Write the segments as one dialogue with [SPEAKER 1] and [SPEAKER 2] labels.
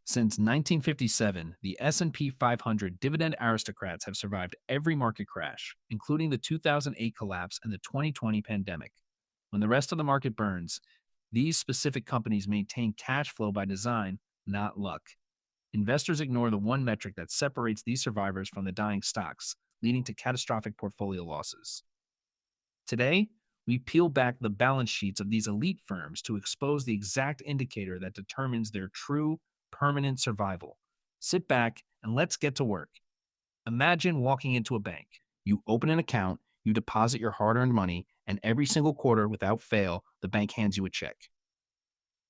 [SPEAKER 1] Since 1957, the S&P 500 Dividend Aristocrats have survived every market crash, including the 2008 collapse and the 2020 pandemic. When the rest of the market burns, these specific companies maintain cash flow by design, not luck. Investors ignore the one metric that separates these survivors from the dying stocks, leading to catastrophic portfolio losses. Today, we peel back the balance sheets of these elite firms to expose the exact indicator that determines their true, permanent survival. Sit back and let's get to work. Imagine walking into a bank. You open an account, you deposit your hard earned money, and every single quarter, without fail, the bank hands you a check.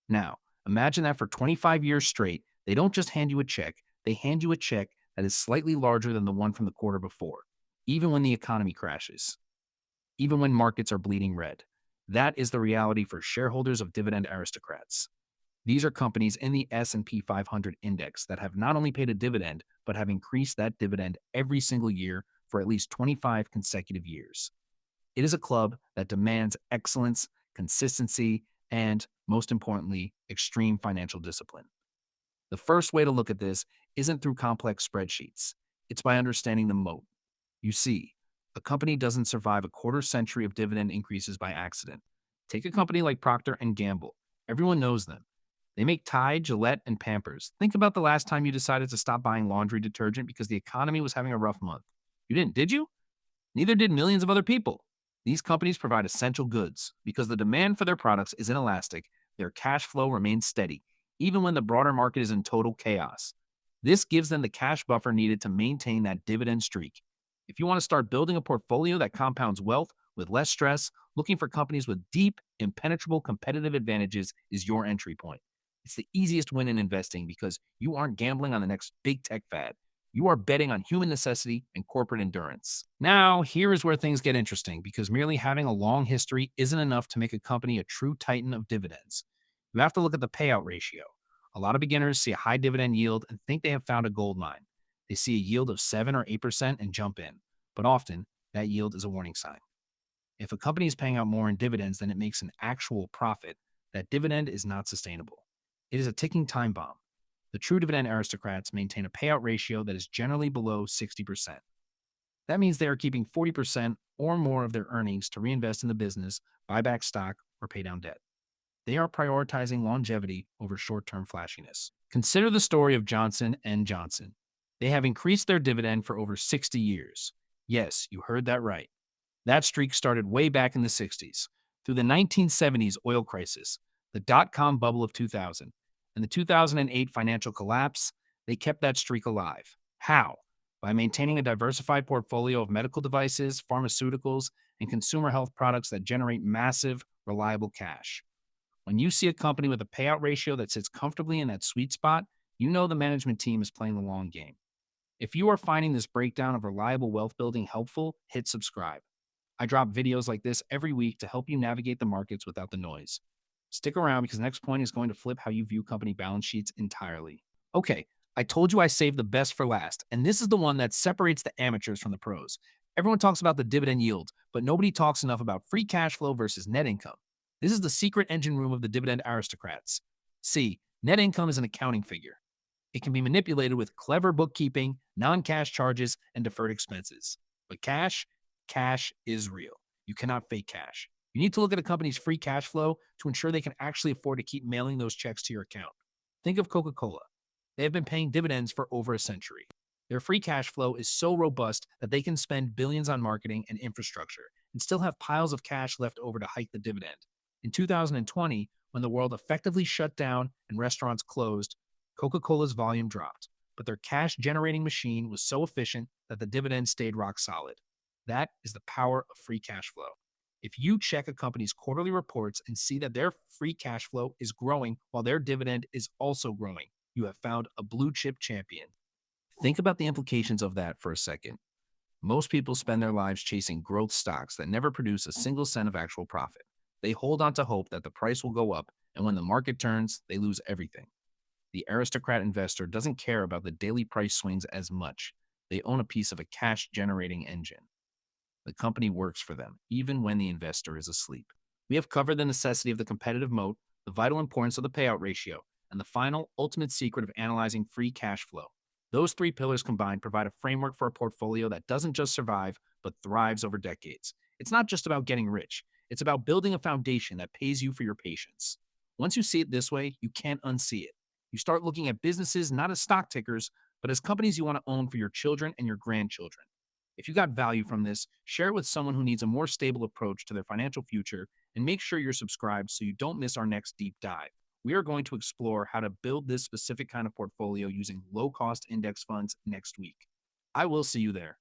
[SPEAKER 1] Now, imagine that for 25 years straight, they don't just hand you a check, they hand you a check that is slightly larger than the one from the quarter before, even when the economy crashes, even when markets are bleeding red. That is the reality for shareholders of Dividend Aristocrats. These are companies in the S&P 500 index that have not only paid a dividend, but have increased that dividend every single year for at least 25 consecutive years. It is a club that demands excellence, consistency, and, most importantly, extreme financial discipline. The first way to look at this isn't through complex spreadsheets. It's by understanding the moat. You see, a company doesn't survive a quarter century of dividend increases by accident. Take a company like Procter and Gamble. Everyone knows them. They make Tide, Gillette, and Pampers. Think about the last time you decided to stop buying laundry detergent because the economy was having a rough month. You didn't, did you? Neither did millions of other people. These companies provide essential goods. Because the demand for their products is inelastic, their cash flow remains steady, even when the broader market is in total chaos. This gives them the cash buffer needed to maintain that dividend streak. If you want to start building a portfolio that compounds wealth with less stress, looking for companies with deep, impenetrable competitive advantages is your entry point. It's the easiest win in investing because you aren't gambling on the next big tech fad. You are betting on human necessity and corporate endurance. Now, here is where things get interesting because merely having a long history isn't enough to make a company a true titan of dividends. You have to look at the payout ratio. A lot of beginners see a high dividend yield and think they have found a gold mine. They see a yield of 7 or 8% and jump in, but often that yield is a warning sign. If a company is paying out more in dividends than it makes an actual profit, that dividend is not sustainable. It is a ticking time bomb. The true dividend aristocrats maintain a payout ratio that is generally below 60%. That means they are keeping 40% or more of their earnings to reinvest in the business, buy back stock, or pay down debt. They are prioritizing longevity over short-term flashiness. Consider the story of Johnson and Johnson. They have increased their dividend for over 60 years. Yes, you heard that right. That streak started way back in the 60s, through the 1970s oil crisis, the dot-com bubble of 2000, and the 2008 financial collapse. They kept that streak alive. How? By maintaining a diversified portfolio of medical devices, pharmaceuticals, and consumer health products that generate massive, reliable cash. When you see a company with a payout ratio that sits comfortably in that sweet spot, you know the management team is playing the long game. If you are finding this breakdown of reliable wealth building helpful, hit subscribe. I drop videos like this every week to help you navigate the markets without the noise. Stick around because the next point is going to flip how you view company balance sheets entirely. Okay, I told you I saved the best for last, and this is the one that separates the amateurs from the pros. Everyone talks about the dividend yield, but nobody talks enough about free cash flow versus net income. This is the secret engine room of the dividend aristocrats. See, net income is an accounting figure. It can be manipulated with clever bookkeeping, non-cash charges, and deferred expenses. But cash is real. You cannot fake cash. You need to look at a company's free cash flow to ensure they can actually afford to keep mailing those checks to your account. Think of Coca-Cola. They have been paying dividends for over a century. Their free cash flow is so robust that they can spend billions on marketing and infrastructure and still have piles of cash left over to hike the dividend. In 2020, when the world effectively shut down and restaurants closed, Coca-Cola's volume dropped, but their cash-generating machine was so efficient that the dividend stayed rock solid. That is the power of free cash flow. If you check a company's quarterly reports and see that their free cash flow is growing while their dividend is also growing, you have found a blue chip champion. Think about the implications of that for a second. Most people spend their lives chasing growth stocks that never produce a single cent of actual profit. They hold on to hope that the price will go up, and when the market turns, they lose everything. The aristocrat investor doesn't care about the daily price swings as much. They own a piece of a cash-generating engine. The company works for them, even when the investor is asleep. We have covered the necessity of the competitive moat, the vital importance of the payout ratio, and the final, ultimate secret of analyzing free cash flow. Those three pillars combined provide a framework for a portfolio that doesn't just survive, but thrives over decades. It's not just about getting rich, it's about building a foundation that pays you for your patience. Once you see it this way, you can't unsee it. You start looking at businesses not as stock tickers, but as companies you want to own for your children and your grandchildren. If you got value from this, share it with someone who needs a more stable approach to their financial future, and make sure you're subscribed so you don't miss our next deep dive. We are going to explore how to build this specific kind of portfolio using low cost index funds next week. I will see you there.